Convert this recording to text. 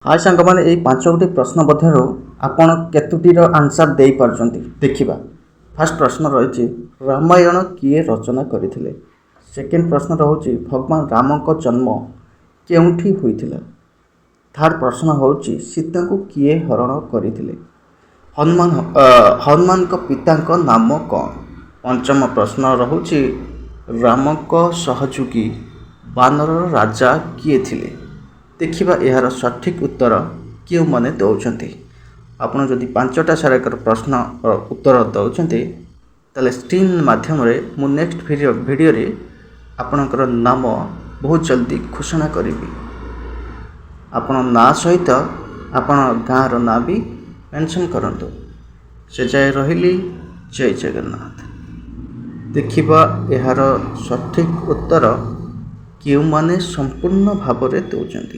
हाय सांगमाने यही 5टी प्रश्न मध्य आपण केतुटीर आंसर दे पारछंती देखिबा। फर्स्ट प्रश्न रही रामायण किए रचना करथिले। सेकेंड प्रश्न रहुछि भगवान राम को जन्म केउठी होइथिला। थर्ड प्रश्न होछि सीता को किए हरण करथिले। हनुमान को पिता को नाम कौन। पंचम प्रश्न रहुछि राम को सहयोगी बानर राजा किए थिले। देखिबा यार सठिक उत्तर क्यों माने दौरान। आपड़ जदि 5टा साराकर प्रश्न उत्तर दौरान ताले स्क्रीन माध्यम मु नेक्स्ट वीडियो रे आपणकर नाम बहुत जल्दी घोषणा करी। आपण ना सहित आपण गाँव ना भी मेंशन करंतु। से जाए रही जय जगन्नाथ। देखिबा यार सठिक उत्तर क्यों माने संपूर्ण भाव में दौरान।